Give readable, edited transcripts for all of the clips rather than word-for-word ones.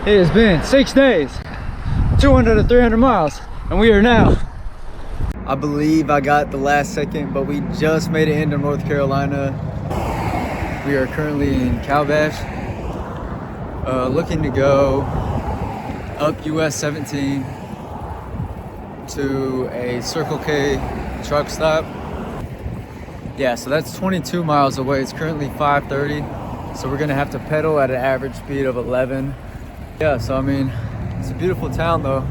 It has been 6 days, 200 to 300 miles, and we are now, I believe I got the last second, but we just made it into North Carolina. We are currently in Calabash, looking to go up US 17 to a Circle K truck stop. Yeah, so that's 22 miles away. It's currently 5:30, so we're gonna have to pedal at an average speed of 11. Yeah, so I mean, it's a beautiful town though,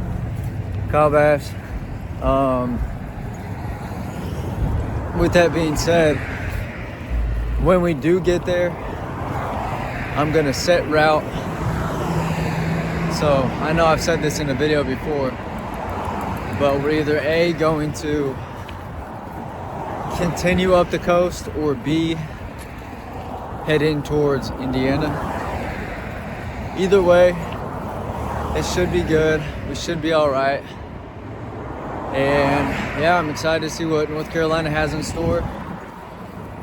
Calabash. With that being said, when we do get there, I'm gonna set route. So I know I've said this in a video before, but we're either A, going to continue up the coast, or B, head in towards Indiana. Either way, it should be good. We should be all right. And yeah, I'm excited to see what North Carolina has in store.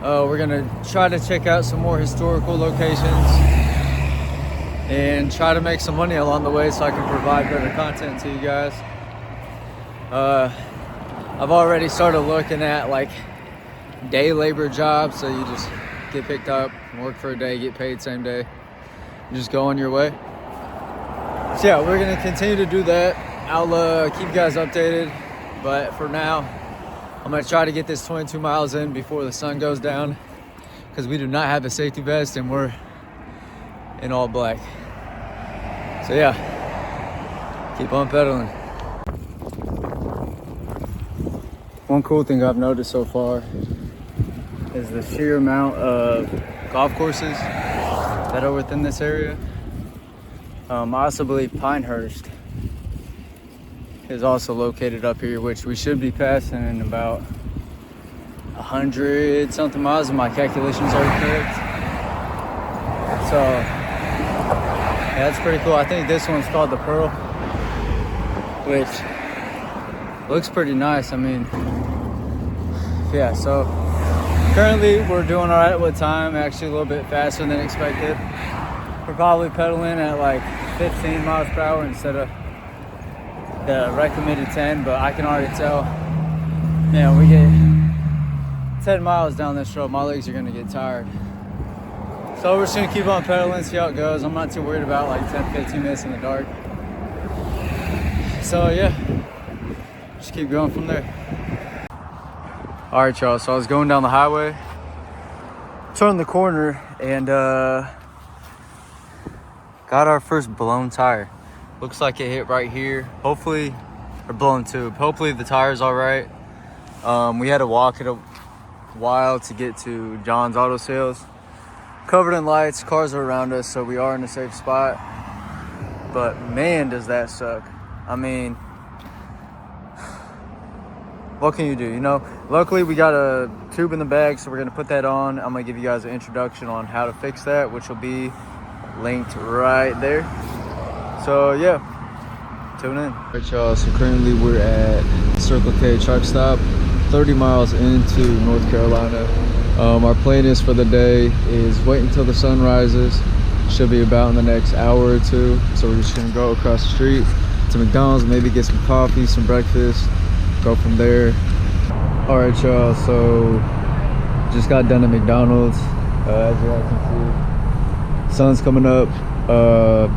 We're gonna try to check out some more historical locations and try to make some money along the way so I can provide better content to you guys. I've already started looking at like day labor jobs, so you just get picked up, work for a day, get paid same day, and just go on your way. So yeah, we're gonna continue to do that. I'll keep you guys updated, but for now, I'm gonna try to get this 22 miles in before the sun goes down, because we do not have a safety vest and we're in all black. So yeah, keep on pedaling. One cool thing I've noticed so far is the sheer amount of golf courses that are within this area. I also believe Pinehurst is also located up here, which we should be passing in about 100 something miles if my calculations are correct. So yeah, that's pretty cool. I think this one's called the Pearl, which looks pretty nice. I mean, yeah, so currently we're doing all right with time, actually a little bit faster than expected. We're probably pedaling at like 15 miles per hour instead of the recommended 10, but I can already tell, man, we get 10 miles down this road, my legs are gonna get tired. So we're just gonna keep on pedaling, see how it goes. I'm not too worried about like 10-15 minutes in the dark. So yeah, just keep going from there. All right, y'all, so I was going down the highway, turned the corner, and got our first blown tire. Looks like it hit right here. Hopefully, or blown tube. Hopefully the tire's all right. We had to walk it a while to get to John's Auto Sales. Covered in lights, cars are around us, so we are in a safe spot. But man, does that suck. I mean, what can you do, you know? Luckily, we got a tube in the bag, so we're gonna put that on. I'm gonna give you guys an introduction on how to fix that, which will be linked right there. So yeah, tune in. All right, y'all, so currently we're at Circle K truck stop, 30 miles into North Carolina. Our plan is for the day is wait until the sun rises. Should be about in the next hour or two. So we're just gonna go across the street to McDonald's, maybe get some coffee, some breakfast, go from there. All right, y'all, so just got done at McDonald's. As you guys can see, sun's coming up.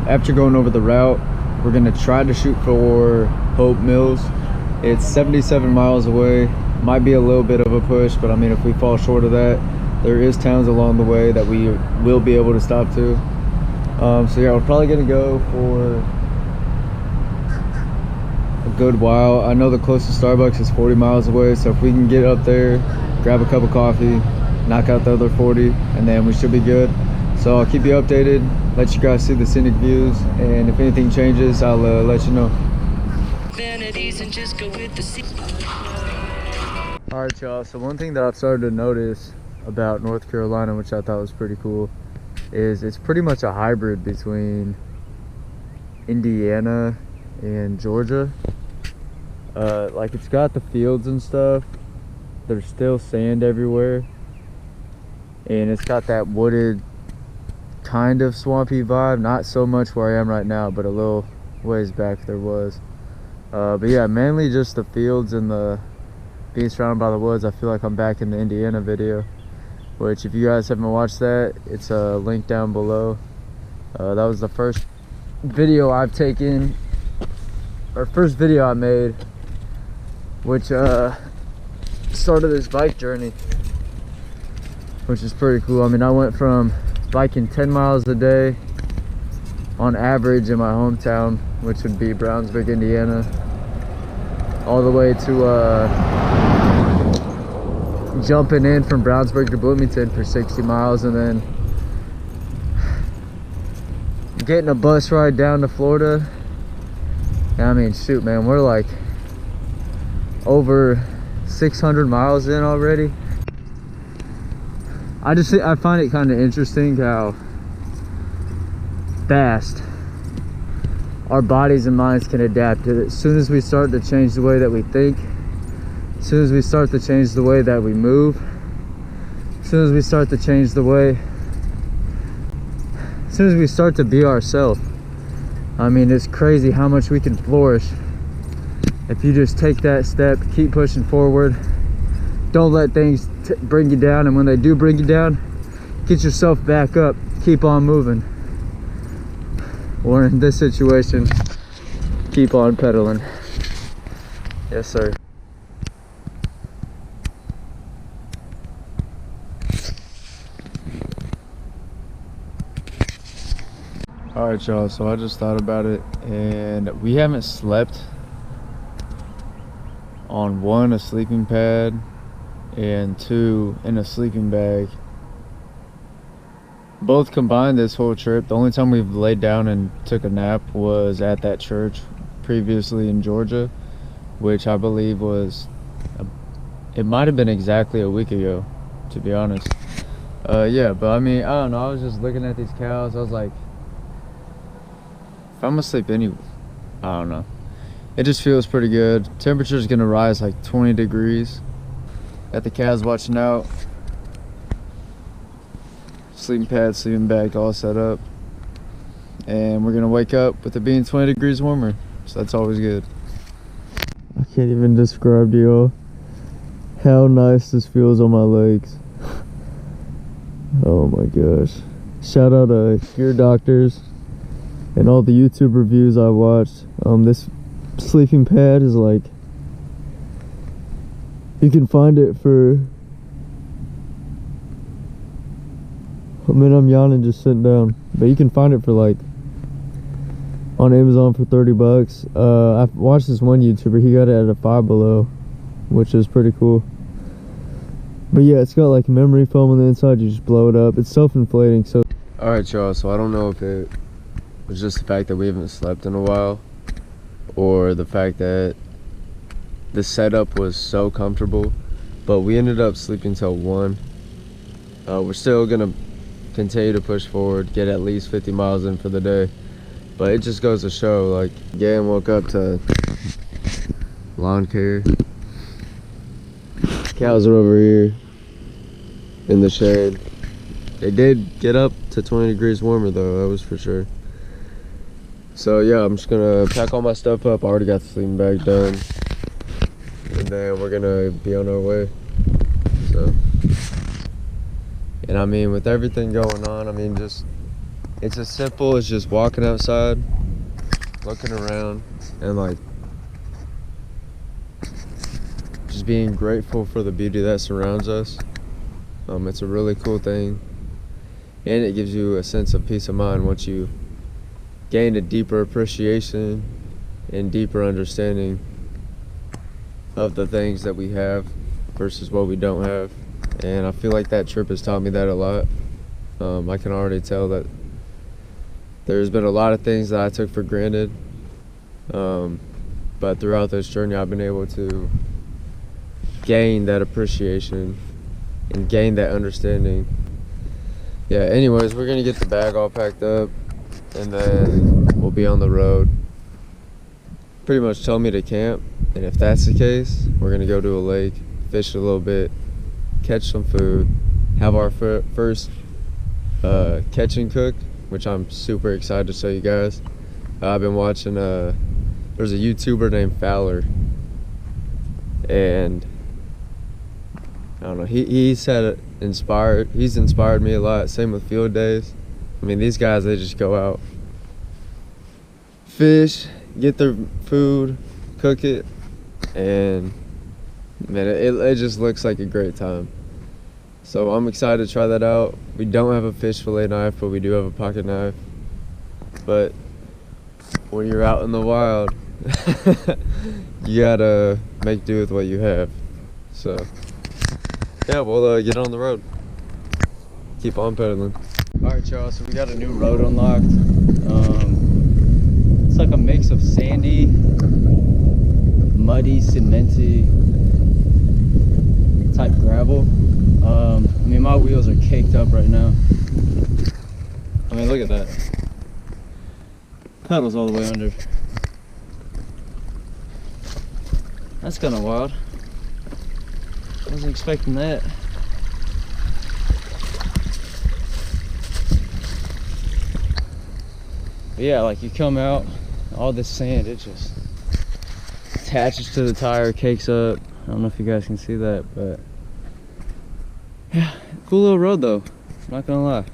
After going over the route, we're gonna try to shoot for Hope Mills. It's 77 miles away. Might be a little bit of a push, but I mean, if we fall short of that, there is towns along the way that we will be able to stop to. So yeah, we're probably gonna go for a good while. I know the closest Starbucks is 40 miles away, so if we can get up there, grab a cup of coffee, knock out the other 40, and then we should be good. So I'll keep you updated, let you guys see the scenic views, and if anything changes, I'll let you know. All right, y'all, so one thing that I've started to notice about North Carolina, which I thought was pretty cool, is it's pretty much a hybrid between Indiana and Georgia. Like, it's got the fields and stuff, there's still sand everywhere, and it's got that wooded kind of swampy vibe, not so much where I am right now, but a little ways back there was. But yeah, mainly just the fields and the being surrounded by the woods. I feel like I'm back in the Indiana video, which if you guys haven't watched that, it's a link down below. That was the first video I've taken, or first video I made, which started this bike journey, which is pretty cool. I mean, I went from biking 10 miles a day on average in my hometown, which would be Brownsburg, Indiana, all the way to jumping in from Brownsburg to Bloomington for 60 miles, and then getting a bus ride down to Florida. I mean, shoot, man, we're like over 600 miles in already. I find it kind of interesting how fast our bodies and minds can adapt. As soon as we start to change the way that we think, as soon as we start to change the way that we move, as soon as we start to change the way, as soon as we start to be ourselves, I mean, it's crazy how much we can flourish if you just take that step, keep pushing forward. Don't let things bring you down, and when they do bring you down, get yourself back up, keep on moving. Or in this situation, keep on pedaling. Yes, sir. All right, y'all, so I just thought about it, and we haven't slept on one, a sleeping pad, and two, in a sleeping bag. Both combined this whole trip. The only time we've laid down and took a nap was at that church previously in Georgia, which I believe was, it might have been exactly a week ago, to be honest. Yeah, but I mean, I don't know, I was just looking at these cows. I was like, if I'm gonna sleep I don't know. It just feels pretty good. Temperature's gonna rise like 20 degrees. Got the cows watching out. Sleeping pad, sleeping bag all set up. And we're gonna wake up with it being 20 degrees warmer. So that's always good. I can't even describe to y'all how nice this feels on my legs. Oh my gosh. Shout out to Gear Doctors and all the YouTube reviews I watched. This sleeping pad is like, you can find it for, I mean, I'm yawning just sitting down, but you can find it for like on Amazon for 30 bucks. I watched this one YouTuber, he got it at a Five Below, which is pretty cool. But yeah, it's got like memory foam on the inside. You just blow it up. It's self-inflating. So all right, y'all, so I don't know if it was just the fact that we haven't slept in a while, or the fact that the setup was so comfortable, but we ended up sleeping till 1. We're still gonna continue to push forward, get at least 50 miles in for the day, but it just goes to show, like, again, woke up to lawn care. Cows are over here in the shade. They did get up to 20 degrees warmer though, that was for sure. So yeah, I'm just gonna pack all my stuff up. I already got the sleeping bag done, and then we're gonna be on our way. So, and I mean, with everything going on, I mean, just, it's as simple as just walking outside, looking around, and like just being grateful for the beauty that surrounds us. It's a really cool thing, and it gives you a sense of peace of mind once you gain a deeper appreciation and deeper understanding of the things that we have versus what we don't have. And I feel like that trip has taught me that a lot. I can already tell that there's been a lot of things that I took for granted, but throughout this journey I've been able to gain that appreciation and gain that understanding. Yeah, anyways, we're gonna get the bag all packed up, and then we'll be on the road. Pretty much tell me to camp, and if that's the case, we're gonna go to a lake, fish a little bit, catch some food, have our first catch and cook, which I'm super excited to show you guys. I've been watching, there's a YouTuber named Fowler, and I don't know, he's inspired me a lot. Same with field days. I mean, these guys, they just go out, fish, get their food, cook it, and man, it just looks like a great time. So I'm excited to try that out. We don't have a fish fillet knife, but we do have a pocket knife. But when you're out in the wild, you gotta make do with what you have. So yeah, we'll get on the road. Keep on pedaling. All right, y'all, so we got a new road unlocked. It's like a mix of sandy, muddy, cementy type gravel. I mean, my wheels are caked up right now. I mean, look at that. Pedals all the way under. That's kind of wild. I wasn't expecting that. But yeah, like you come out, all this sand, it just attaches to the tire, cakes up. I don't know if you guys can see that, but yeah, cool little road though, not gonna lie.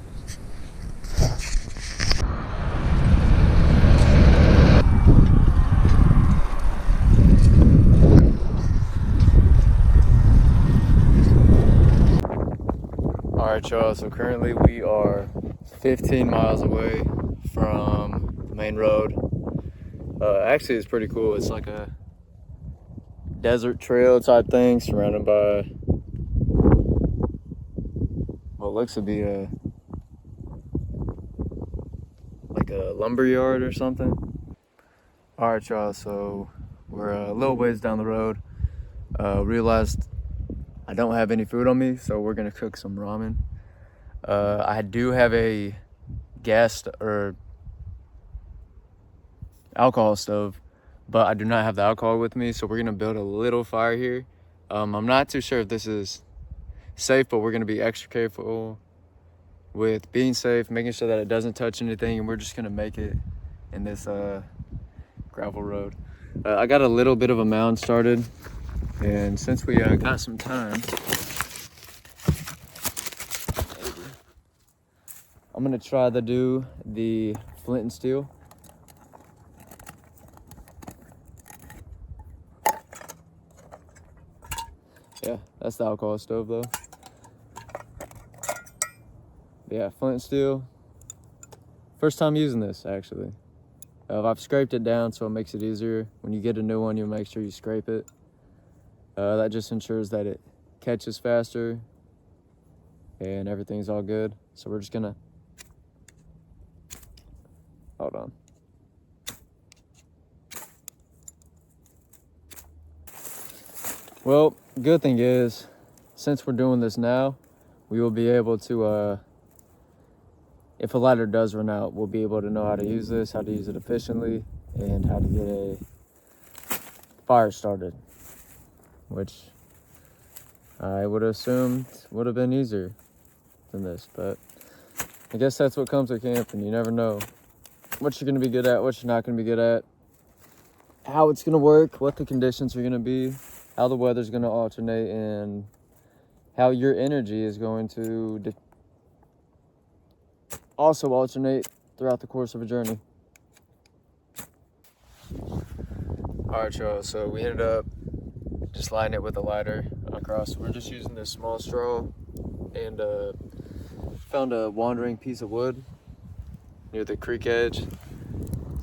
All right, y'all, so currently we are 15 miles away from the main road. Actually, it's pretty cool. It's like a desert trail type thing surrounded by what looks to be like a lumber yard or something. All right, y'all, so we're a little ways down the road. Realized I don't have any food on me, so we're gonna cook some ramen. I do have a gas or alcohol stove, but I do not have the alcohol with me, so we're gonna build a little fire here. I'm not too sure if this is safe, but we're gonna be extra careful with being safe, making sure that it doesn't touch anything, and we're just gonna make it in this gravel road. I got a little bit of a mound started, and since we got some time, I'm gonna try to do the flint and steel. Yeah, that's the alcohol stove though. But yeah, flint and steel. First time using this actually. I've scraped it down so it makes it easier. When you get a new one, you'll make sure you scrape it. That just ensures that it catches faster and everything's all good. So we're just gonna, hold on. Well, good thing is, since we're doing this now, we will be able to, if a lighter does run out, we'll be able to know how to use this, how to use it efficiently, and how to get a fire started, which I would have assumed would have been easier than this, but I guess that's what comes with camping. You never know what you're going to be good at, what you're not going to be good at, how it's going to work, what the conditions are going to be, how the weather's going to alternate, and how your energy is going to also alternate throughout the course of a journey. All right, y'all, so we ended up just lighting it with a lighter across. We're just using this small straw, and found a wandering piece of wood near the creek edge.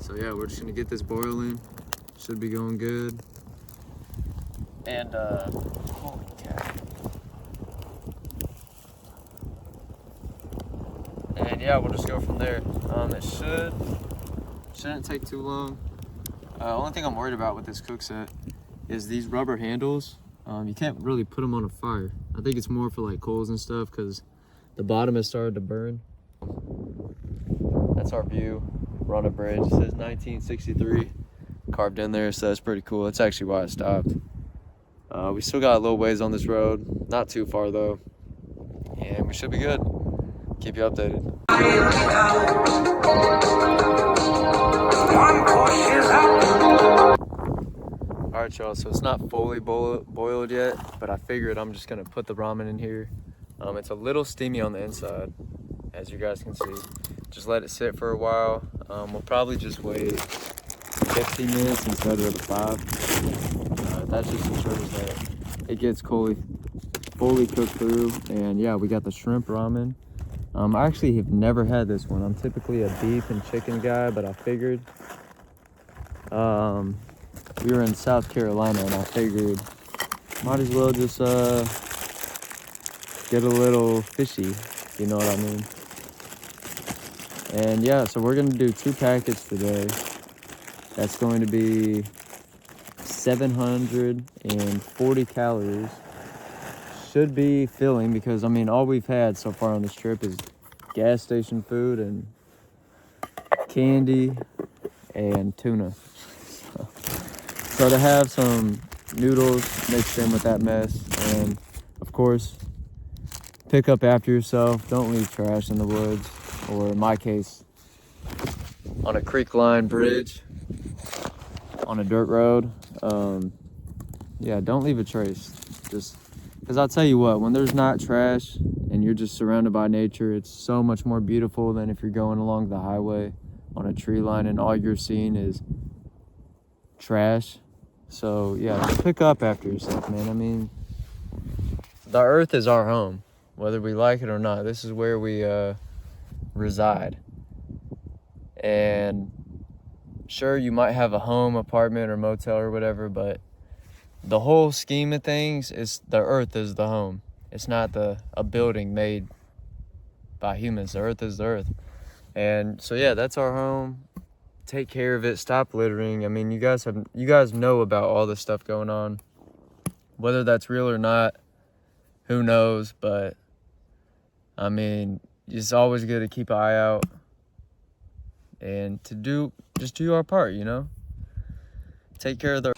So yeah, we're just gonna get this boiling. Should be going good. And holy cow. And yeah, we'll just go from there. It shouldn't take too long. Only thing I'm worried about with this cook set is these rubber handles. You can't really put them on a fire. I think it's more for like coals and stuff because the bottom has started to burn. That's our view. We're on a bridge. It says 1963 carved in there, so that's pretty cool. That's actually why I stopped. We still got a little ways on this road. Not too far though. And we should be good. Keep you updated. Alright, y'all, so it's not fully boiled yet, but I figured I'm just gonna put the ramen in here. It's a little steamy on the inside, as you guys can see. Just let it sit for a while. We'll probably just wait 15 minutes instead of the 5. That just ensures that it gets fully cooked through. And yeah, we got the shrimp ramen. I actually have never had this one. I'm typically a beef and chicken guy, but I figured we were in South Carolina, and I figured might as well just get a little fishy, you know what I mean. And yeah, so we're gonna do 2 packets today. That's going to be 740 calories. Should be filling, because I mean all we've had so far on this trip is gas station food and candy and tuna. So to have some noodles mixed in with that mess, and of course, pick up after yourself. Don't leave trash in the woods, or in my case, on a creek line bridge, on a dirt road. Yeah, don't leave a trace. Just because I'll tell you what, when there's not trash and you're just surrounded by nature, it's so much more beautiful than if you're going along the highway on a tree line and all you're seeing is trash. So yeah, just pick up after yourself, man. I mean, the earth is our home, whether we like it or not. This is where we reside. And sure, you might have a home, apartment, or motel or whatever, but the whole scheme of things is the earth is the home. It's not a building made by humans. The earth is the earth. And so yeah, that's our home. Take care of it. Stop littering. I mean, you guys know about all this stuff going on. Whether that's real or not, who knows? But I mean, it's always good to keep an eye out and to just do our part, you know? Take care of the...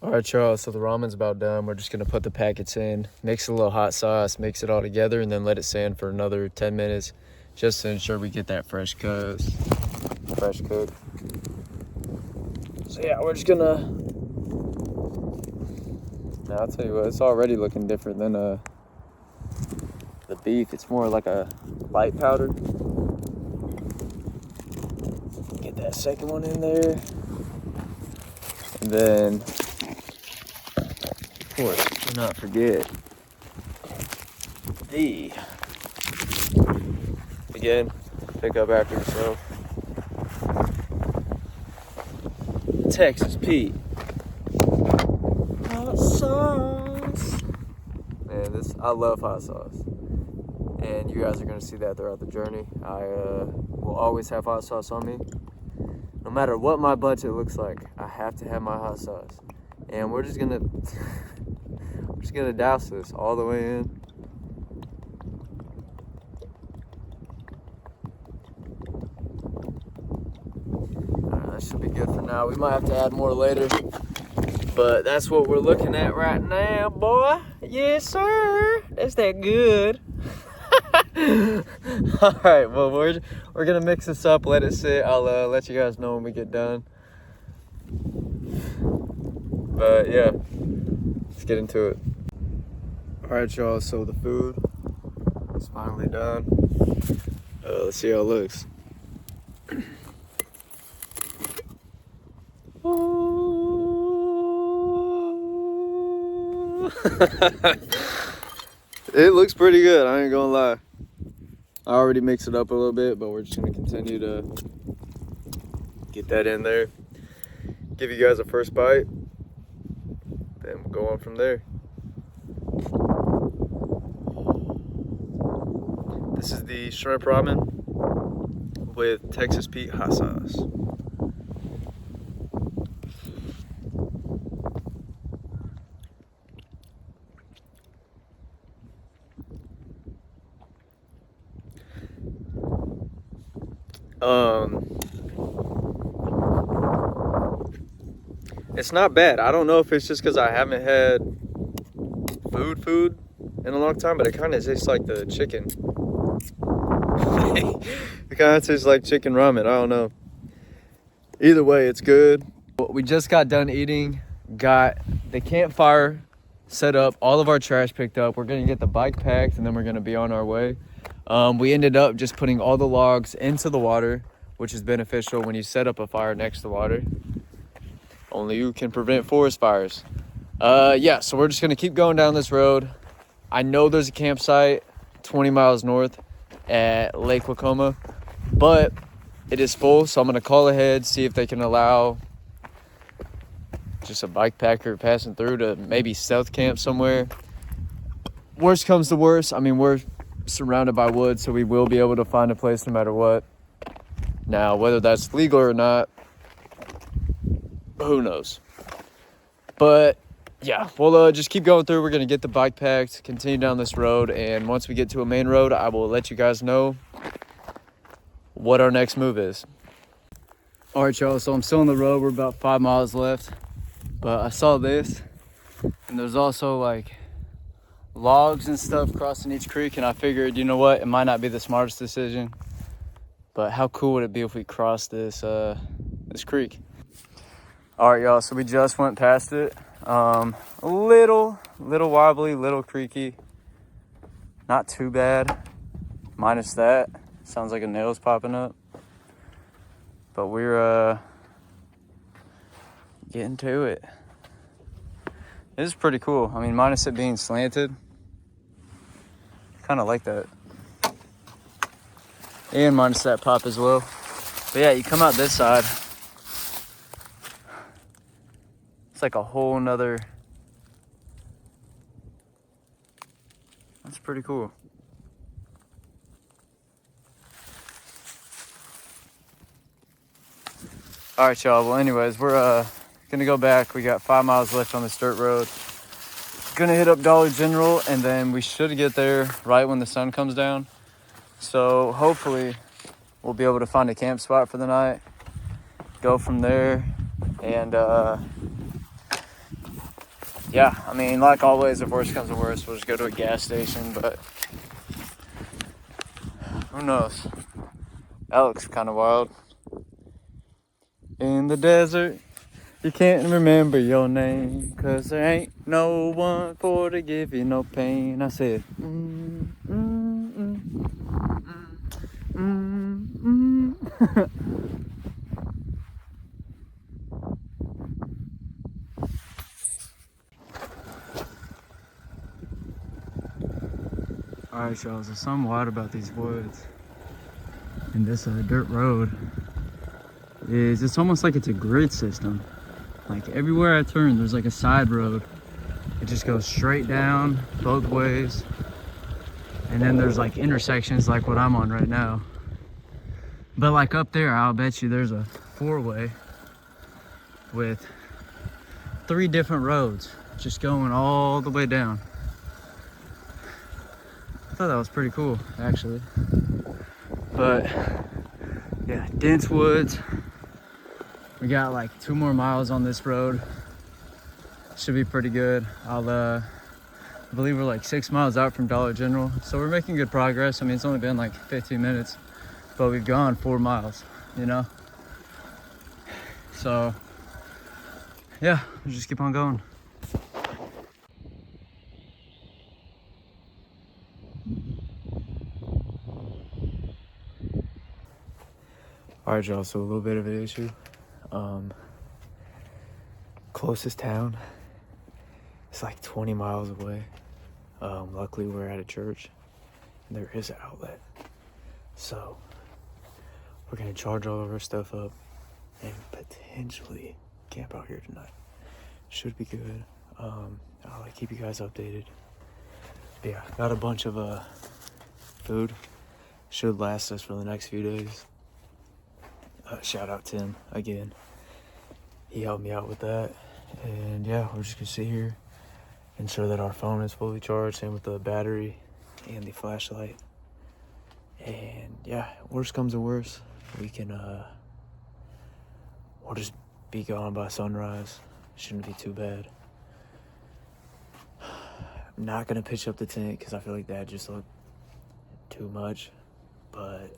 All right, y'all, so the ramen's about done. We're just gonna put the packets in, mix a little hot sauce, mix it all together, and then let it stand for another 10 minutes just to ensure we get that fresh cook. So yeah, we're just gonna... Now, I'll tell you what, it's already looking different than the beef. It's more like a light powder. Get that second one in there. And then, of course, do not forget again, pick up after yourself, Texas Pete hot sauce. Man, I love hot sauce, and you guys are gonna see that throughout the journey. I will always have hot sauce on me. No matter what my budget looks like, I have to have my hot sauce. And we're just gonna douse this all the way in. Alright, that should be good for now. We might have to add more later, but that's what we're looking at right now, boy. Yes, sir. That's that good. All right, well, we're gonna mix this up, let it sit. I'll let you guys know when we get done. But yeah, let's get into it. All right, y'all, so the food is finally done. Let's see how it looks. It looks pretty good, I ain't gonna lie. I already mixed it up a little bit, but we're just gonna continue to get that in there. Give you guys a first bite, then we'll go on from there. This is the shrimp ramen with Texas Pete hot sauce. It's not bad. I don't know if it's just because I haven't had food in a long time, but it kind of tastes like the chicken. It kind of tastes like chicken ramen. I don't know. Either way, it's good. We just got done eating, got the campfire set up, all of our trash picked up. We're gonna get the bike packed, and then we're gonna be on our way. We ended up just putting all the logs into the water, which is beneficial when you set up a fire next to water. Only you can prevent forest fires. Yeah, so we're just gonna keep going down this road. I know there's a campsite 20 miles north at Lake Wacoma, but it is full, so I'm gonna call ahead, see if they can allow just a bike packer passing through to maybe stealth camp somewhere. Worst comes to worst, I mean, we're surrounded by woods, so we will be able to find a place no matter what. Now, whether that's legal or not, who knows? But yeah, we'll just keep going through. We're gonna get the bike packed, continue down this road, and once we get to a main road, I will let you guys know what our next move is. All right, y'all, so I'm still on the road. We're about 5 miles left, but I saw this, and there's also like logs and stuff crossing each creek, and I figured, you know what, it might not be the smartest decision, but how cool would it be if we crossed this this creek? All right, y'all, so we just went past it. A little wobbly, little creaky, not too bad, minus that. Sounds like a nail's popping up, but we're getting to it. This is pretty cool. I mean, minus it being slanted, kind of like that, and minus that pop as well. But yeah, you come out this side, it's like a whole nother, that's pretty cool. All right, y'all, well anyways, we're gonna go back. We got 5 miles left on this dirt road. Gonna hit up Dollar General, and then we should get there right when the sun comes down. So hopefully we'll be able to find a camp spot for the night, go from there, and yeah, I mean, like always, if worst comes to worst, we'll just go to a gas station, but who knows? That looks kind of wild. In the desert, you can't remember your name, 'cause there ain't no one for to give you no pain. I said, All right, y'all, so something wild about these woods and this dirt road is it's almost like it's a grid system. Like everywhere I turn, there's like a side road. It just goes straight down both ways. And then there's like intersections like what I'm on right now. But like up there, I'll bet you there's a 4-way with 3 different roads just going all the way down. I thought that was pretty cool, actually. But yeah, dense woods. We got like 2 more miles on this road. Should be pretty good. I believe we're like 6 miles out from Dollar General, so we're making good progress. I mean, it's only been like 15 minutes, but we've gone 4 miles, you know? So yeah, we'll just keep on going. All right, y'all, so a little bit of an issue. Closest town is like 20 miles away. Luckily we're at a church and there is an outlet. So we're gonna charge all of our stuff up and potentially camp out here tonight. Should be good. I'll keep you guys updated. But yeah, got a bunch of food. Should last us for the next few days. Shout out Tim again. He helped me out with that. And yeah, we're just gonna sit here, ensure that our phone is fully charged, same with the battery and the flashlight. And yeah, worst comes to worst, we can we'll just be gone by sunrise. Shouldn't be too bad. I'm not gonna pitch up the tent because I feel like that just looked too much. But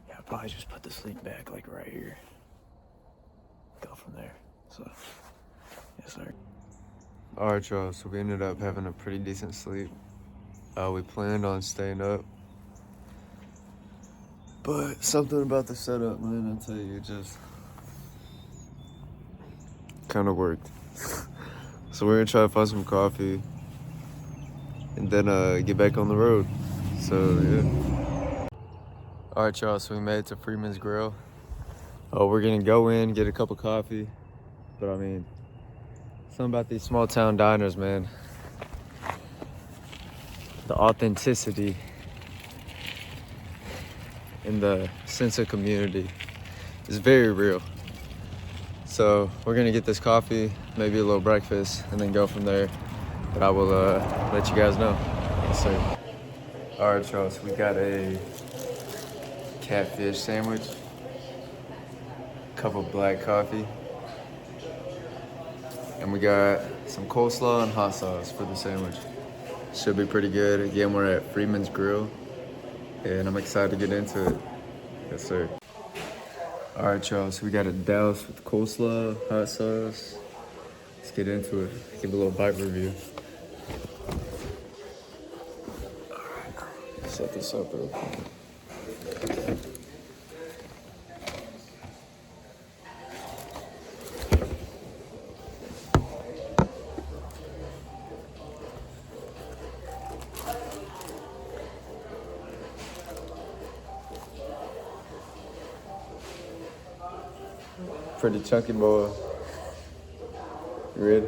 yeah, I'll probably just put the sleep bag like right here. Go from there. So yes, sir. All right, y'all. So we ended up having a pretty decent sleep. We planned on staying up, but something about the setup, man, I tell you, it just kind of worked. So we're gonna try to find some coffee and then get back on the road. So yeah. All right, y'all. So we made it to Freeman's Grill. We're gonna go in, get a cup of coffee, but I mean, something about these small town diners, man. The authenticity and the sense of community is very real. So we're gonna get this coffee, maybe a little breakfast, and then go from there. But I will let you guys know. Yes, sir. All right, y'all, so we got a catfish sandwich, cup of black coffee, and we got some coleslaw and hot sauce for the sandwich. Should be pretty good. Again, we're at Freeman's Grill, and I'm excited to get into it. Yes, sir. All right, y'all, so we got a douse with coleslaw, hot sauce. Let's get into it. Give a little bite review. All right, set this up real quick. Pretty chunky boy. You ready?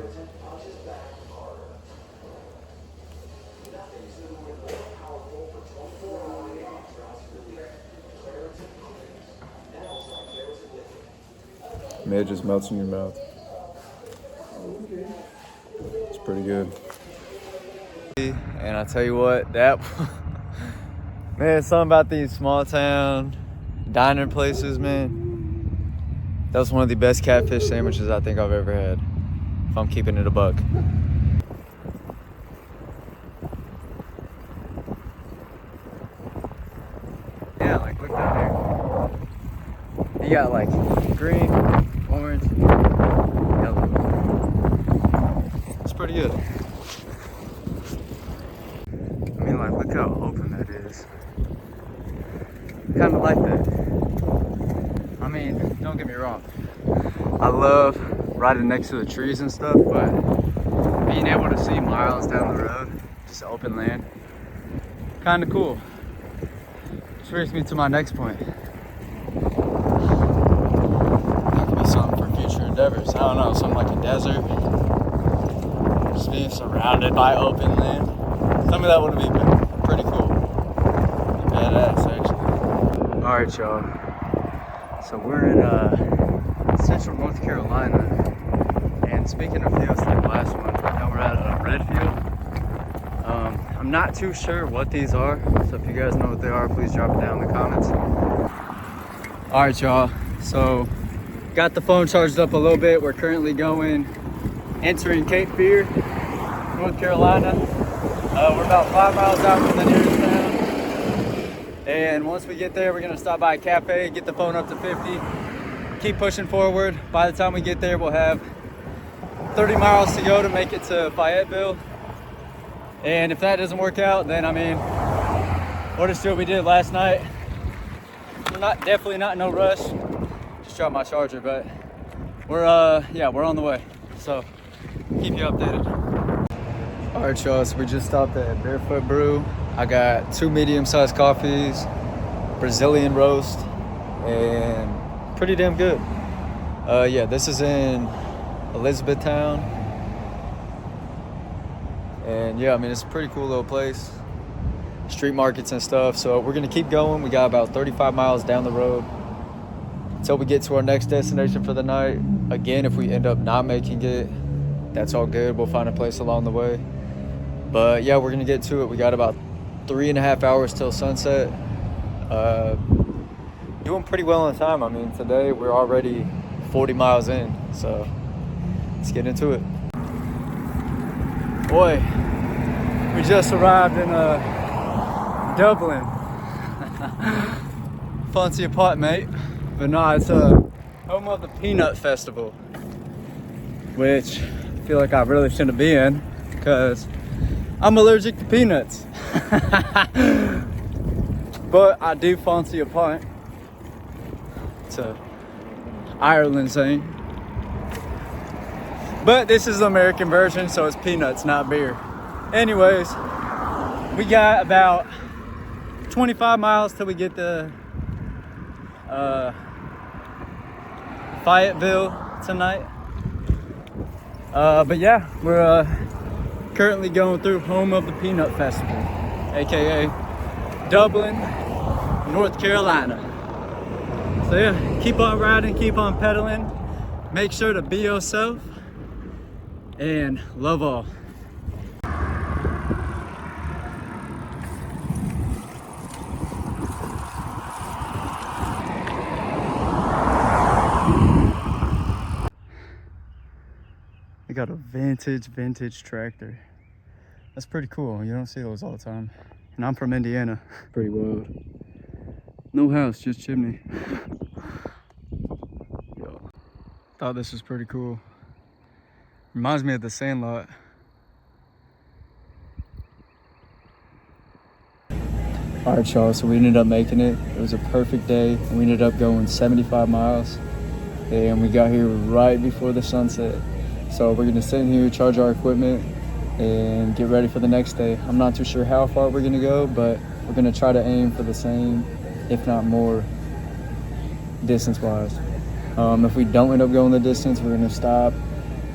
Man, it just melts in your mouth. It's pretty good. And I tell you what, that man, something about these small town diner places, man. That was one of the best catfish sandwiches I think I've ever had, if I'm keeping it a buck. Yeah, like look down there. You got like green, orange, yellow. It's pretty good. I mean, like, look how open that is. Kind of like that. I mean, don't get me wrong. I love riding next to the trees and stuff, but being able to see miles down the road, just open land, kind of cool. Which brings me to my next point. That could be something for future endeavors. I don't know, something like a desert. Just being surrounded by open land. Some of that would be pretty cool. Badass, actually. All right, y'all. So we're in central North Carolina. And speaking of fields like the last one, now we're at a red field. I'm not too sure what these are. So if you guys know what they are, please drop it down in the comments. All right, y'all. So got the phone charged up a little bit. We're currently entering Cape Fear, North Carolina. We're about 5 miles out from the nearest town. And once we get there, we're gonna stop by a cafe, get the phone up to 50, keep pushing forward. By the time we get there, we'll have 30 miles to go to make it to Fayetteville. And if that doesn't work out, then I mean, we'll just do what we did last night. We're definitely not in no rush. Just dropped my charger, but we're on the way. So keep you updated. All right, y'all, so we just stopped at Barefoot Brew. I got 2 medium-sized coffees, Brazilian roast, and pretty damn good. Yeah, this is in Elizabethtown. And yeah, I mean, it's a pretty cool little place. Street markets and stuff. So we're gonna keep going. We got about 35 miles down the road until we get to our next destination for the night. Again, if we end up not making it, that's all good. We'll find a place along the way. But yeah, we're gonna get to it. We got about 3.5 hours till sunset. Doing pretty well on time. I mean, today we're already 40 miles in, so let's get into it. Boy, we just arrived in Dublin. Fancy a pot, mate. But no, it's home of the Peanut Festival, which I feel like I really shouldn't be in because I'm allergic to peanuts. But I do fancy a pint. It's a Ireland saying. But this is the American version, so it's peanuts, not beer. Anyways, we got about 25 miles till we get to Fayetteville tonight. But yeah, we're currently going through home of the Peanut Festival, aka Dublin, North Carolina. So yeah, keep on riding, keep on pedaling. Make sure to be yourself and love all. We got a vintage tractor. That's pretty cool. You don't see those all the time. And I'm from Indiana. Pretty wild. No house, just chimney. Yo, thought this was pretty cool. Reminds me of the Sandlot. All right, y'all, so we ended up making it. It was a perfect day. We ended up going 75 miles. And we got here right before the sunset. So we're gonna sit in here, charge our equipment, and get ready for the next day. I'm not too sure how far we're gonna go, but we're gonna try to aim for the same, if not more, distance-wise. If we don't end up going the distance, we're gonna stop,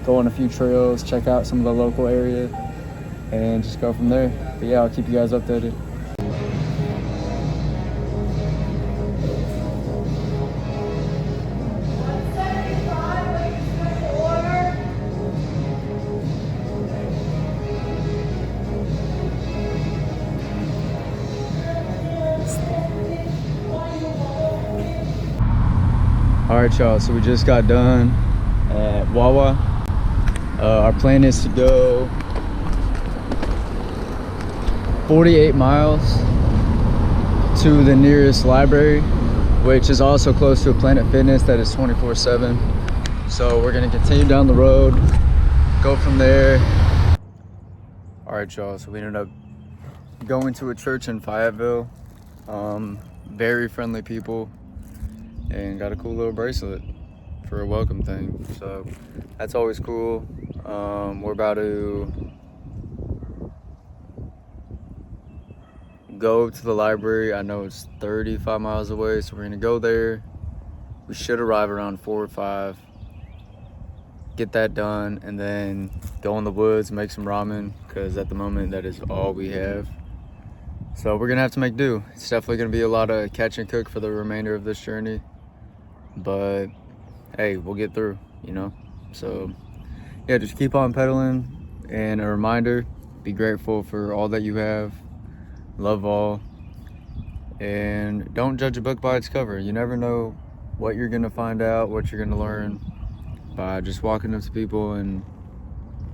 go on a few trails, check out some of the local area, and just go from there. But yeah, I'll keep you guys updated. All right, y'all, so we just got done at Wawa. Our plan is to go 48 miles to the nearest library, which is also close to a Planet Fitness that is 24/7. So we're gonna continue down the road, go from there. All right, y'all, so we ended up going to a church in Fayetteville. Very friendly people. And got a cool little bracelet for a welcome thing, so that's always cool. We're about to go to the library. I know it's 35 miles away, so we're gonna go there. We should arrive around 4 or 5, get that done, and then go in the woods, make some ramen, because at the moment that is all we have. So we're gonna have to make do. It's definitely gonna be a lot of catch and cook for the remainder of this journey. But hey, we'll get through, you know. So yeah, just keep on pedaling. And a reminder, be grateful for all that you have, love all, and don't judge a book by its cover. You never know what you're gonna find out, what you're gonna learn by just walking up to people and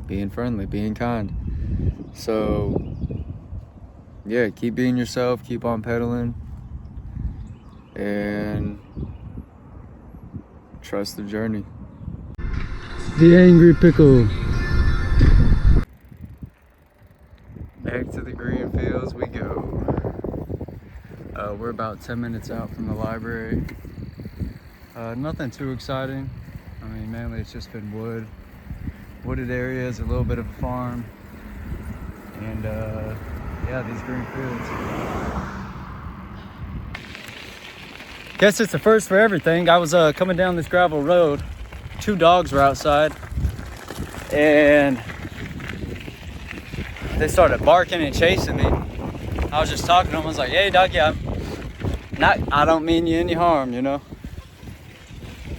being friendly, being kind. So yeah, keep being yourself, keep on pedaling, and trust the journey. The Angry Pickle. Back to the green fields we go. We're about 10 minutes out from the library. Nothing too exciting. I mean, mainly it's just been wooded areas, a little bit of a farm, and yeah, these green fields. Guess it's the first for everything. I was coming down this gravel road. 2 dogs were outside, and they started barking and chasing me. I was just talking to them. I was like, "Hey, doggy, I don't mean you any harm, you know."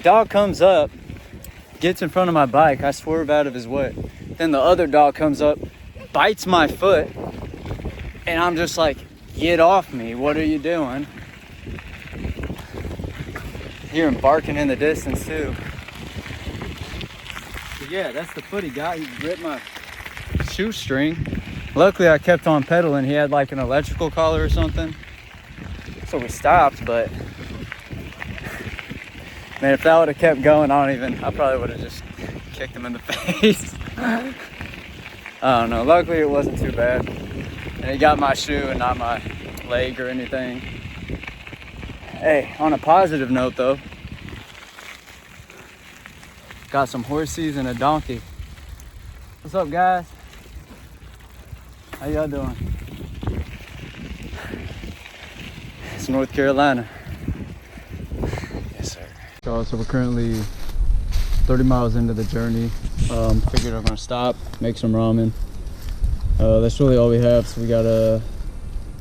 Dog comes up, gets in front of my bike. I swerve out of his way. Then the other dog comes up, bites my foot, and I'm just like, Get off me. What are you doing? Hear him barking in the distance too. But yeah, that's the foot he got. He ripped my shoestring. Luckily, I kept on pedaling. He had like an electrical collar or something. So we stopped, but man, if that would have kept going, I probably would have just kicked him in the face. I don't know. Luckily, it wasn't too bad. And he got my shoe and not my leg or anything. Hey, on a positive note though, got some horsies and a donkey. What's up, guys? How y'all doing? It's North Carolina. Yes, sir. So we're currently 30 miles into the journey. Figured I'm gonna stop, make some ramen. That's really all we have, so we gotta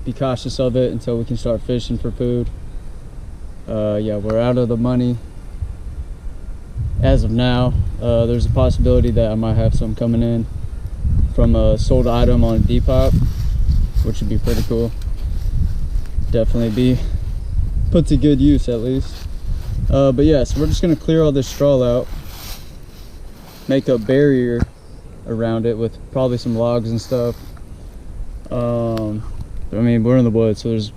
be cautious of it until we can start fishing for food. Yeah, we're out of the money as of now. There's a possibility that I might have some coming in from a sold item on Depop, which would be pretty cool. Definitely be put to good use at least. But yeah, so we're just gonna clear all this straw out, make a barrier around it with probably some logs and stuff. I mean, we're in the woods, so there's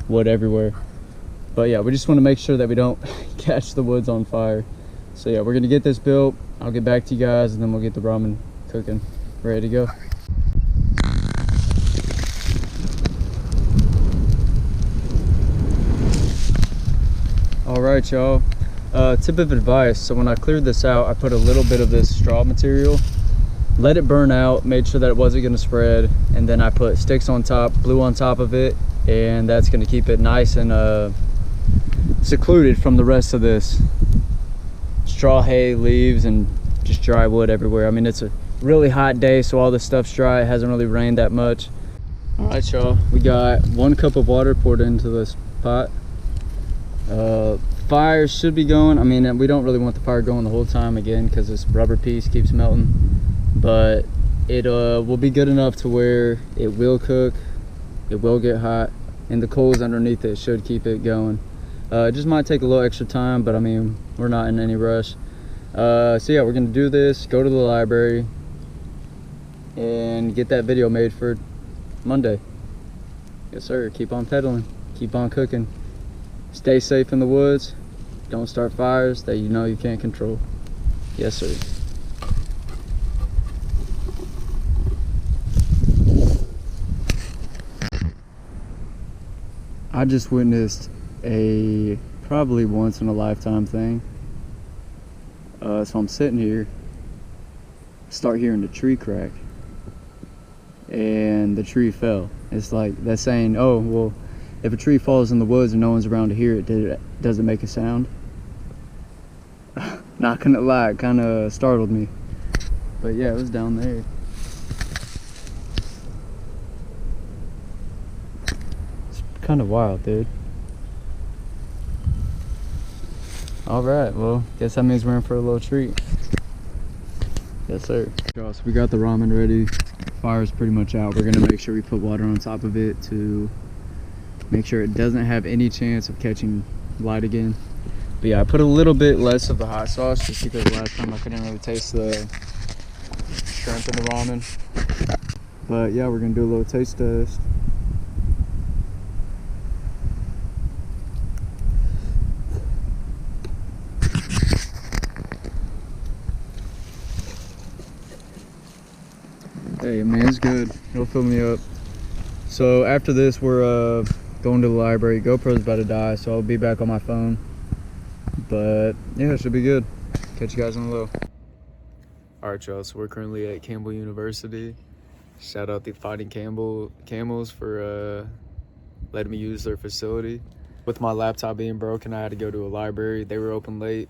wood everywhere. But yeah, we just want to make sure that we don't catch the woods on fire. So yeah, we're gonna get this built. I'll get back to you guys, and then we'll get the ramen cooking. Ready to go. All right, y'all. Tip of advice. So when I cleared this out, I put a little bit of this straw material, let it burn out, made sure that it wasn't gonna spread, and then I put sticks on top, glue on top of it, and that's gonna keep it nice and secluded from the rest of this straw, hay, leaves, and just dry wood everywhere. I mean, it's a really hot day, so all this stuff's dry. It hasn't really rained that much. All right, y'all, we got 1 cup of water poured into this pot. Fire should be going. I mean, we don't really want the fire going the whole time, again, because this rubber piece keeps melting, but it will be good enough to where it will cook, it will get hot, and the coals underneath it should keep it going. It just might take a little extra time, but I mean, we're not in any rush. So yeah, we're gonna do this, go to the library, and get that video made for Monday. Yes, sir. Keep on pedaling, keep on cooking. Stay safe in the woods. Don't start fires that you know you can't control. Yes, sir. I just witnessed a probably once in a lifetime thing. So I'm sitting here, start hearing the tree crack, and the tree fell. It's like that saying, oh, well, if a tree falls in the woods and no one's around to hear it, does it make a sound? Not gonna lie, it kind of startled me. But yeah, it was down there. It's kind of wild, dude. All right, well, guess that means we're in for a little treat. Yes, sir. So we got the ramen ready. Fire's pretty much out. We're gonna make sure we put water on top of it to make sure it doesn't have any chance of catching light again. But yeah, I put a little bit less of the hot sauce just because last time I couldn't really taste the shrimp in the ramen. But yeah, we're gonna do a little taste test. Hey man, it's good. It'll fill me up. So after this, we're going to the library. GoPro's about to die, so I'll be back on my phone. But yeah, it should be good. Catch you guys on the low. All right, y'all. So we're currently at Campbell University. Shout out the Fighting Camels for letting me use their facility. With my laptop being broken, I had to go to a library. They were open late,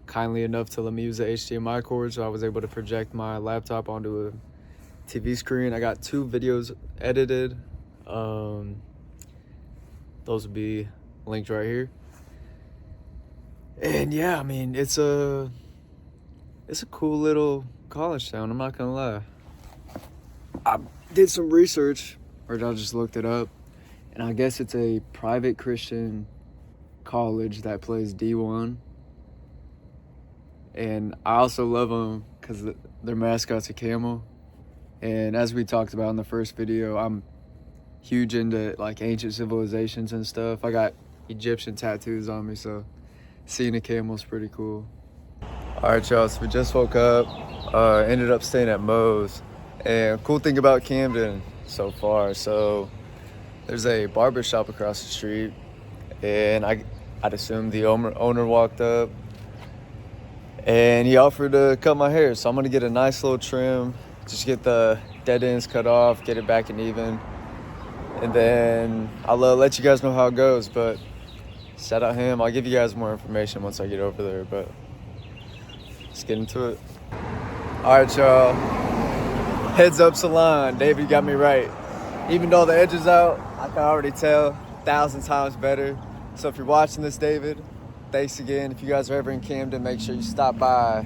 kindly enough to let me use the HDMI cord, so I was able to project my laptop onto a TV screen. I got 2 videos edited. Those will be linked right here. And yeah, I mean, it's a cool little college town, I'm not gonna lie. I did some research, or I just looked it up, and I guess it's a private Christian college that plays D1. And I also love them because their mascot's a camel. And as we talked about in the first video, I'm huge into like ancient civilizations and stuff. I got Egyptian tattoos on me, so seeing a camel's pretty cool. All right, y'all, so we just woke up, ended up staying at Moe's. And cool thing about Camden so far, so there's a barber shop across the street, and I'd assume the owner walked up and he offered to cut my hair. So I'm gonna get a nice little trim, just get the dead ends cut off, get it back and even. And then I'll let you guys know how it goes, but shout out him. I'll give you guys more information once I get over there, but let's get into it. All right, y'all. Heads up salon. David got me right. Even though the edge is out, I can already tell 1,000 times better. So if you're watching this, David, thanks again. If you guys are ever in Camden, make sure you stop by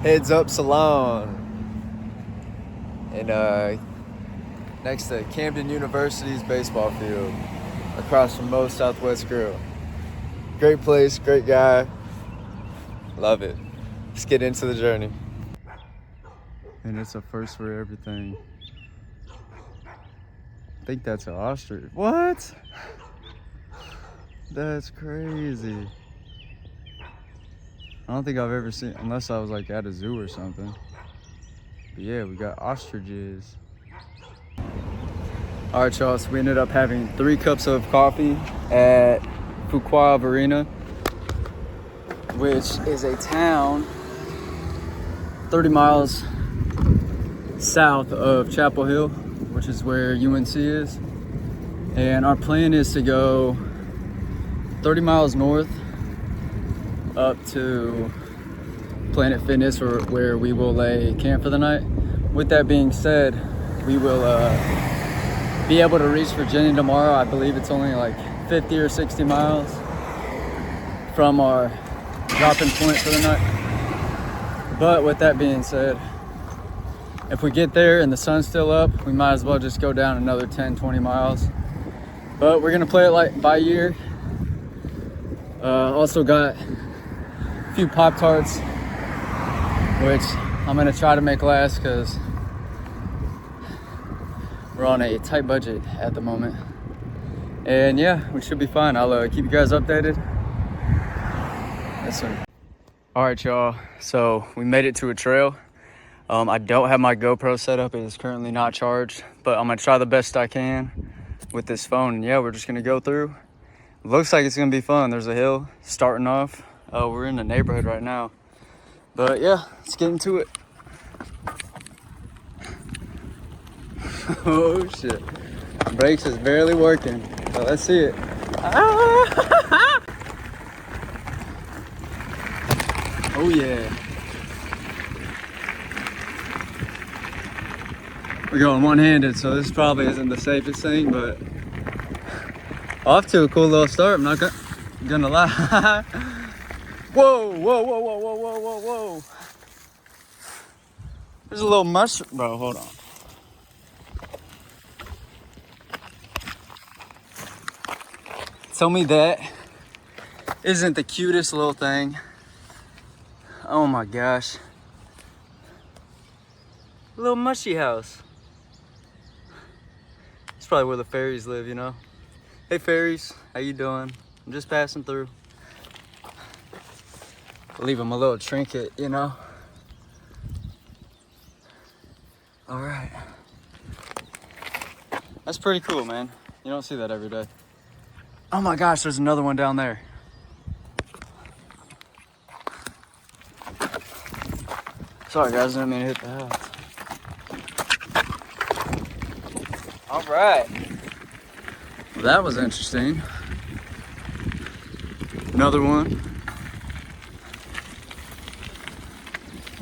Heads Up Salon. And next to Camden University's baseball field, across from Moe's Southwest Grill. Great place, great guy. Love it. Let's get into the journey. And it's a first for everything. I think that's an ostrich. What? That's crazy. I don't think I've ever seen, unless I was like at a zoo or something. But yeah, we got ostriches. All right, y'all, so we ended up having 3 cups of coffee at Fuqua Arena, which is a town 30 miles south of Chapel Hill, which is where UNC is. And our plan is to go 30 miles north up to Planet Fitness, or where we will lay camp for the night. With that being said, we will be able to reach Virginia tomorrow. I believe it's only like 50 or 60 miles from our dropping point for the night. But with that being said, if we get there and the sun's still up, we might as well just go down another 10, 20 miles. But we're gonna play it like by ear. Also got a few Pop-Tarts, which I'm gonna try to make last because we're on a tight budget at the moment. And yeah, we should be fine. I'll keep you guys updated. Yes, sir. All right, y'all, so we made it to a trail. I don't have my GoPro set up. It is currently not charged, but I'm gonna try the best I can with this phone. And yeah, we're just gonna go through. Looks like it's gonna be fun. There's a hill starting off. We're in the neighborhood right now. But yeah, let's get into it. Oh shit. Brakes is barely working. So let's see it. Ah! Oh yeah. We're going one-handed, so this probably isn't the safest thing, but off to a cool little start. I'm not gonna lie. Whoa, whoa, whoa, whoa, whoa, whoa, whoa, whoa. There's a little mushroom. Bro, hold on. Tell me that isn't the cutest little thing. Oh my gosh. A little mushy house. It's probably where the fairies live, you know? Hey fairies, how you doing? I'm just passing through. Leave them a little trinket, you know? All right. That's pretty cool, man. You don't see that every day. Oh my gosh, there's another one down there. Sorry guys, I didn't mean to hit the house. All right. Well, that was interesting. Another one.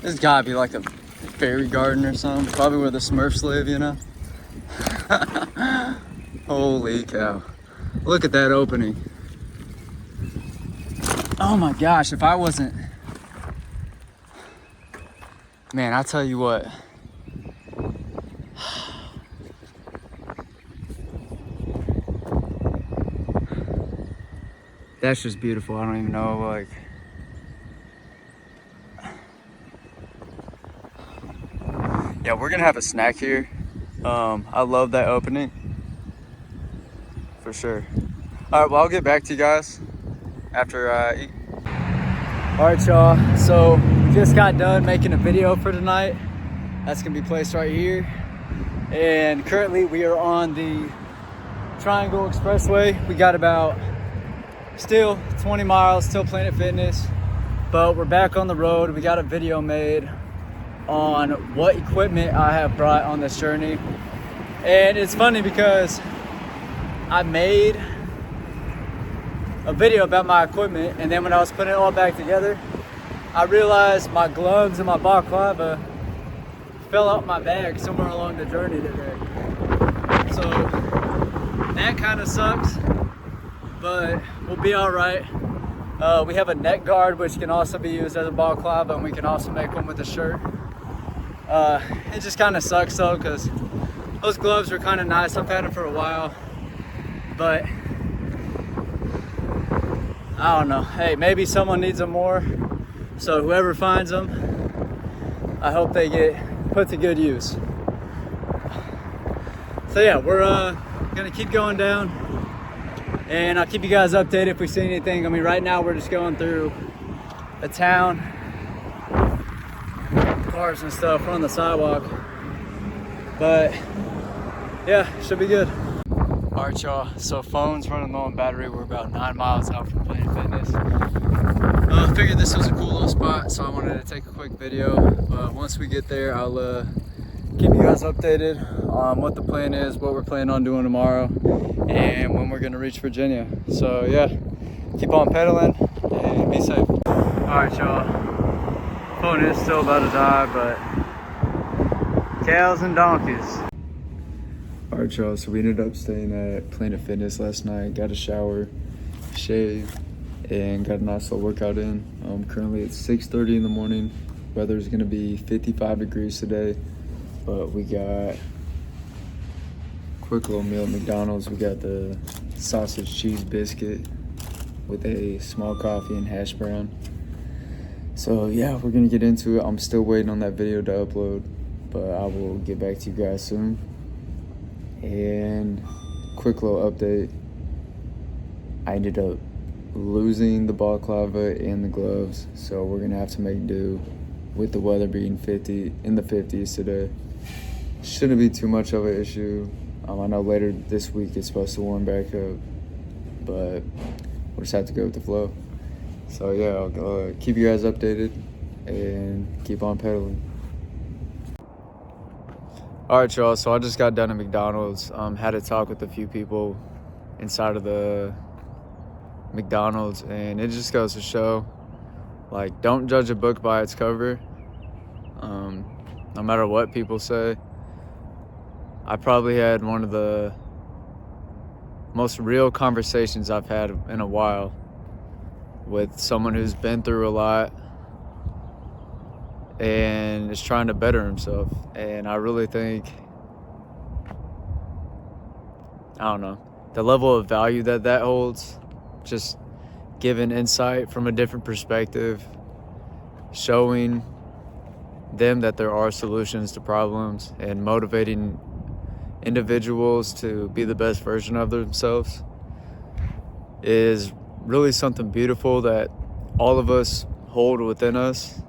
This has gotta be like a fairy garden or something. Probably where the Smurfs live, you know? Holy cow. Look at that opening. Oh my gosh, if I wasn't... Man, I tell you what. That's just beautiful. I don't even know, like, yeah, we're gonna have a snack here. I love that opening for sure. All right, well, I'll get back to you guys after I eat. All right, y'all, so we just got done making a video for tonight. That's gonna be placed right here. And currently we are on the Triangle Expressway. We got about still 20 miles, still Planet Fitness, but we're back on the road. We got a video made on what equipment I have brought on this journey. And it's funny because I made a video about my equipment, and then when I was putting it all back together, I realized my gloves and my balaclava fell out my bag somewhere along the journey today. So that kind of sucks, but we'll be all right. We have a neck guard, which can also be used as a balaclava, and we can also make one with a shirt. It just kind of sucks though, because those gloves are kind of nice. I've had them for a while, but I don't know. Hey, maybe someone needs them more. So whoever finds them, I hope they get put to good use. So yeah, we're gonna keep going down, and I'll keep you guys updated if we see anything. I mean, right now we're just going through a town, cars and stuff. We're on the sidewalk, but yeah, should be good. All right, y'all, so phone's running low on battery. We're about 9 miles out from Planet Fitness. I figured this was a cool little spot, so I wanted to take a quick video. But once we get there, I'll keep you guys updated on what the plan is, what we're planning on doing tomorrow, and when we're gonna reach Virginia. So yeah, keep on pedaling and be safe. All right, y'all, phone is still about to die, but cows and donkeys. All right, y'all, so we ended up staying at Planet Fitness last night, got a shower, shaved, and got a nice little workout in. Currently it's 6:30 in the morning. Weather's gonna be 55 degrees today, but we got a quick little meal at McDonald's. We got the sausage cheese biscuit with a small coffee and hash brown. So yeah, we're gonna get into it. I'm still waiting on that video to upload, but I will get back to you guys soon. And quick little update, I ended up losing the balaclava and the gloves, so we're gonna have to make do with the weather being in the 50s today. Shouldn't be too much of an issue. I know later this week it's supposed to warm back up, but we'll just have to go with the flow. So yeah, I'll keep you guys updated and keep on pedaling. All right, y'all, so I just got done at McDonald's. Had a talk with a few people inside of the McDonald's, and it just goes to show, like, don't judge a book by its cover. No matter what people say. I probably had one of the most real conversations I've had in a while with someone who's been through a lot and is trying to better himself. And I really think, I don't know, the level of value that holds, just giving insight from a different perspective, showing them that there are solutions to problems, and motivating individuals to be the best version of themselves is really something beautiful that all of us hold within us.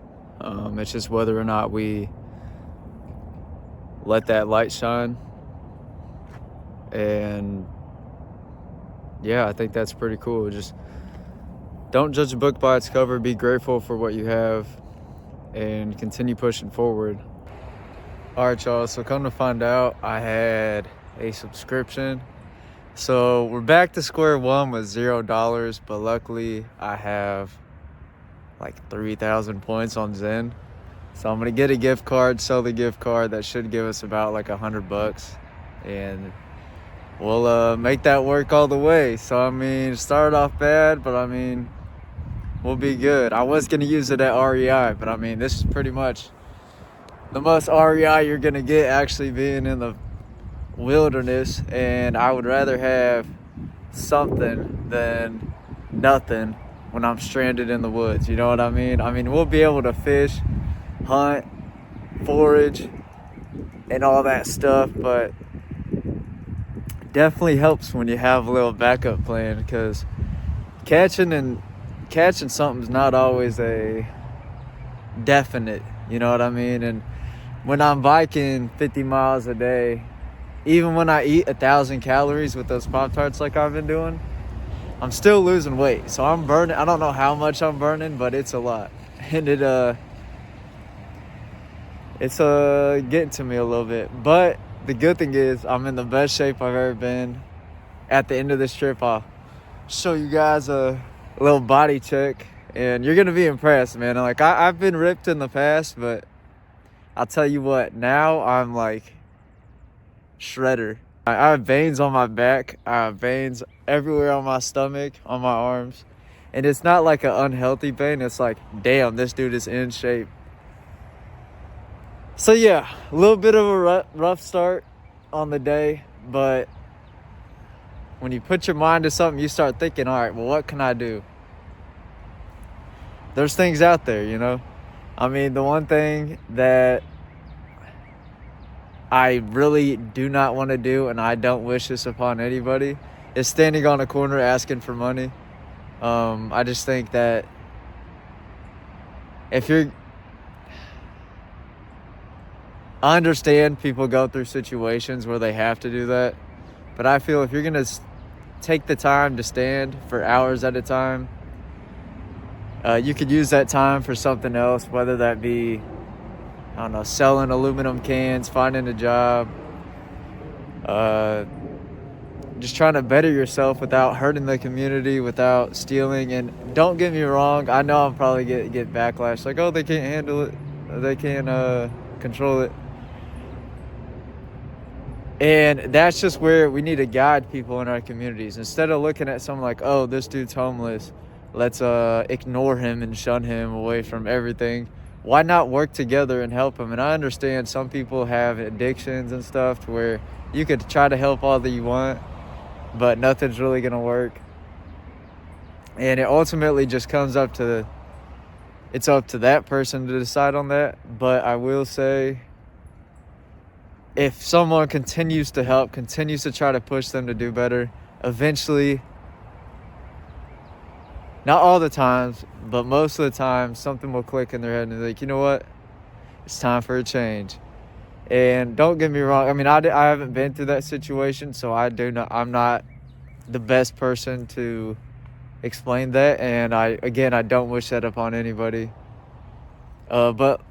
It's just whether or not we let that light shine. And yeah, I think that's pretty cool. Just don't judge a book by its cover. Be grateful for what you have and continue pushing forward. All right, y'all, so come to find out, I had a subscription. So we're back to square one with $0, but luckily I have like 3,000 points on Zen. So I'm gonna get a gift card, sell the gift card. That should give us about like $100, and we'll make that work all the way. So I mean, started off bad, but I mean, we'll be good. I was gonna use it at REI, but I mean, this is pretty much the most REI you're gonna get, actually being in the wilderness, and I would rather have something than nothing when I'm stranded in the woods. You know what I mean? I mean, we'll be able to fish, hunt, forage, and all that stuff, but definitely helps when you have a little backup plan, because catching something's not always a definite, you know what I mean? And when I'm biking 50 miles a day, even when I eat 1,000 calories with those Pop-Tarts like I've been doing, I'm still losing weight. So I'm burning. I don't know how much I'm burning, but it's a lot. And it's getting to me a little bit. But the good thing is I'm in the best shape I've ever been. At the end of this trip, I'll show you guys a little body check, and you're gonna be impressed, man. Like, I've been ripped in the past, but I'll tell you what, now I'm like shredder. I have veins on my back. I have veins everywhere on my stomach, on my arms. And it's not like an unhealthy vein. It's like, damn, this dude is in shape. So yeah, a little bit of a rough start on the day. But when you put your mind to something, you start thinking, all right, well, what can I do? There's things out there, you know? I mean, the one thing that I really do not want to do, and I don't wish this upon anybody, is standing on a corner asking for money. I just think that I understand people go through situations where they have to do that, but I feel if you're going to take the time to stand for hours at a time, you could use that time for something else, whether that be, I don't know, selling aluminum cans, finding a job, just trying to better yourself without hurting the community, without stealing. And don't get me wrong, I know I'll probably get backlash, like, oh, they can't handle it, they can't control it. And that's just where we need to guide people in our communities. Instead of looking at someone like, oh, this dude's homeless, let's ignore him and shun him away from everything. Why not work together and help him? And I understand some people have addictions and stuff to where you could try to help all that you want, but nothing's really going to work. And it ultimately just comes up to, it's up to that person to decide on that. But I will say, if someone continues to help, continues to try to push them to do better, eventually, not all the times, but most of the time, something will click in their head and they're like, you know what? It's time for a change. And don't get me wrong. I mean, I haven't been through that situation, so I'm not the best person to explain that. And I don't wish that upon anybody. But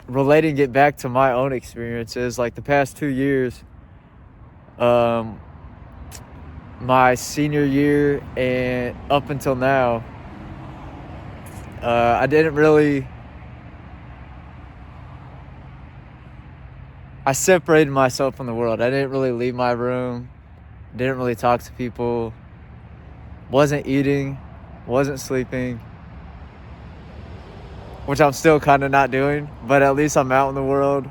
relating it back to my own experiences, like the past 2 years, my senior year and up until now, I separated myself from the world. I didn't really leave my room, didn't really talk to people, wasn't eating, wasn't sleeping, which I'm still kind of not doing, but at least I'm out in the world,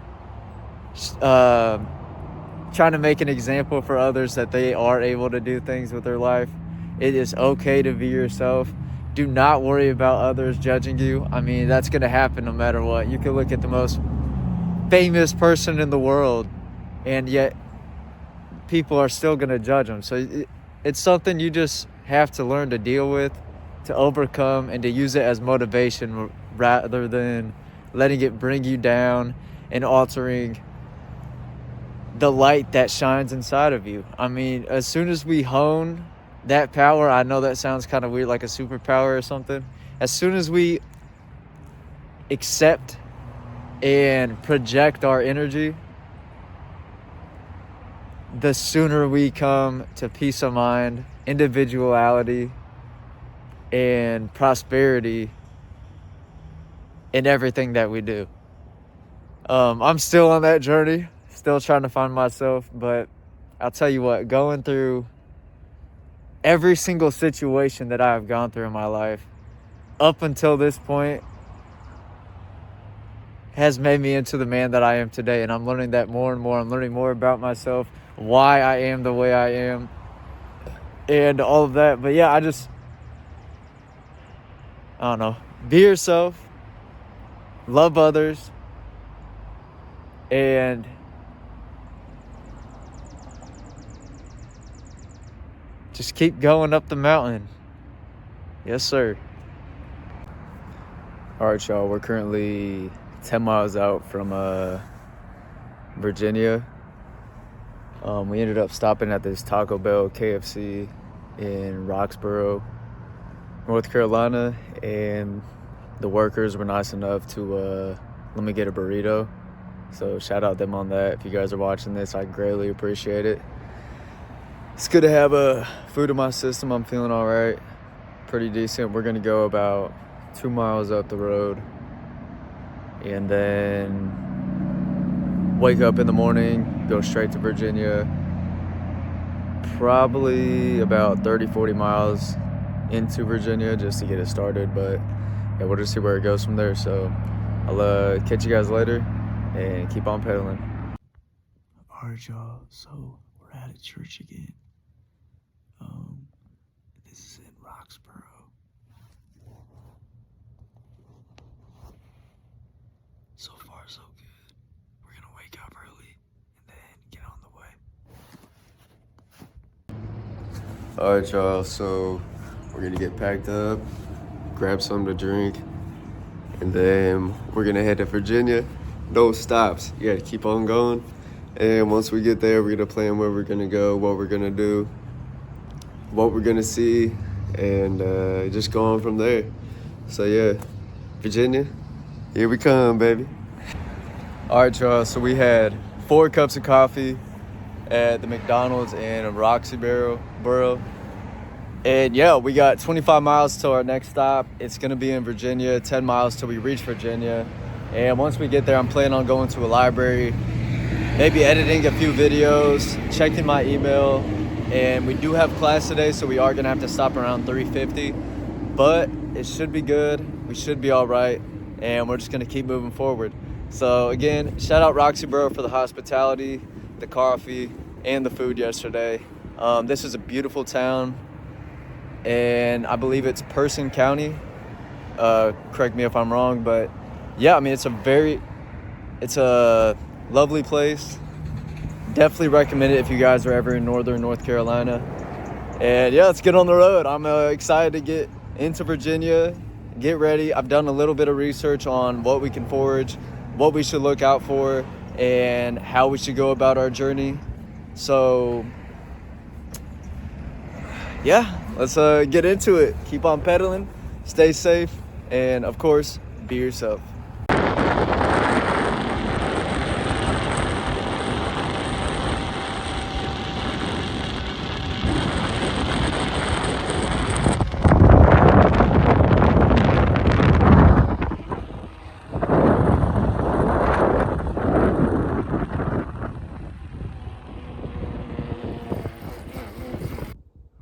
trying to make an example for others that they are able to do things with their life. It is okay to be yourself. Do not worry about others judging you. I mean, that's going to happen no matter what. You can look at the most famous person in the world, and yet people are still going to judge them. So it's something you just have to learn to deal with, to overcome, and to use it as motivation rather than letting it bring you down and altering the light that shines inside of you. I mean, as soon as we hone that power, I know that sounds kind of weird, like a superpower or something. As soon as we accept and project our energy, the sooner we come to peace of mind, individuality, and prosperity in everything that we do. I'm still on that journey, still trying to find myself, but I'll tell you what, going through every single situation that I have gone through in my life up until this point has made me into the man that I am today. And I'm learning that more and more. I'm learning more about myself, why I am the way I am, and all of that. But yeah, I don't know, be yourself, love others, and just keep going up the mountain. Yes, sir. All right, y'all, we're currently 10 miles out from Virginia. We ended up stopping at this Taco Bell KFC in Roxborough, North Carolina, and the workers were nice enough to let me get a burrito. So shout out them on that. If you guys are watching this, I greatly appreciate it. It's good to have food in my system. I'm feeling all right, pretty decent. We're gonna go about 2 miles up the road and then wake up in the morning, go straight to Virginia. Probably about 30-40 miles into Virginia just to get it started, but yeah, we'll just see where it goes from there. So I'll catch you guys later and keep on pedaling. All right, y'all, so we're at a church again. This is in Roxborough. So far, so good. We're gonna wake up early and then get on the way. All right, y'all. So we're gonna get packed up, grab something to drink, and then we're gonna head to Virginia. No stops. You gotta keep on going. And once we get there, we're gonna plan where we're gonna go, what we're gonna do, what we're gonna see, and just go on from there. So yeah, Virginia, here we come, baby. All right, y'all, so we had 4 cups of coffee at the McDonald's in Roxborough. And yeah, we got 25 miles to our next stop. It's gonna be in Virginia, 10 miles till we reach Virginia. And once we get there, I'm planning on going to a library, maybe editing a few videos, checking my email. And we do have class today, so we are gonna have to stop around 3:50. But it should be good, we should be all right, and we're just gonna keep moving forward. So again, shout out Roxborough for the hospitality, the coffee, and the food yesterday. This is a beautiful town, and I believe it's Person County. Correct me if I'm wrong, but yeah, I mean, it's a lovely place. Definitely recommend it if you guys are ever in northern North Carolina. And yeah, let's get on the road. I'm excited to get into Virginia, get ready. I've done a little bit of research on what we can forage, what we should look out for, and how we should go about our journey. So yeah, let's get into it. Keep on pedaling, stay safe, and of course, be yourself.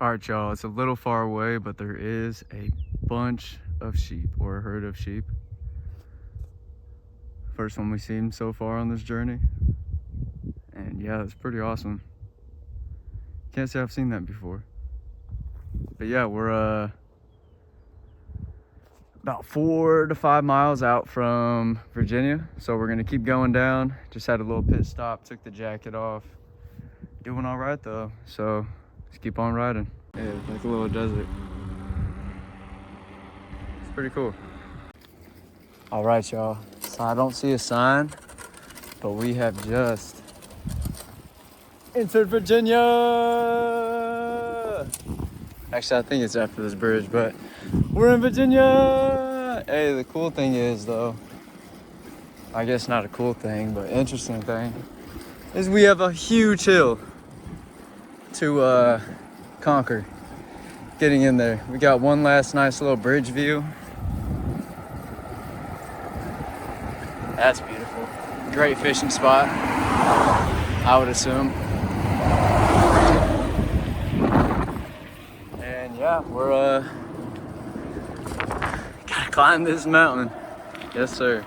All right, y'all, it's a little far away, but there is a bunch of sheep, or a herd of sheep. First one we've seen so far on this journey. And yeah, it's pretty awesome. Can't say I've seen that before. But yeah, we're about 4 to 5 miles out from Virginia. So we're gonna keep going down. Just had a little pit stop, took the jacket off. Doing all right though, so let's keep on riding. Yeah, it's like a little desert. It's pretty cool. All right, y'all. So I don't see a sign, but we have just entered Virginia. Actually, I think it's after this bridge, but we're in Virginia. Hey, the cool thing is though, I guess not a cool thing, but interesting thing, is we have a huge hill to conquer getting in there. We got one last nice little bridge view. That's beautiful. Great fishing spot, I would assume. And yeah, we're gotta climb this mountain. Yes, sir.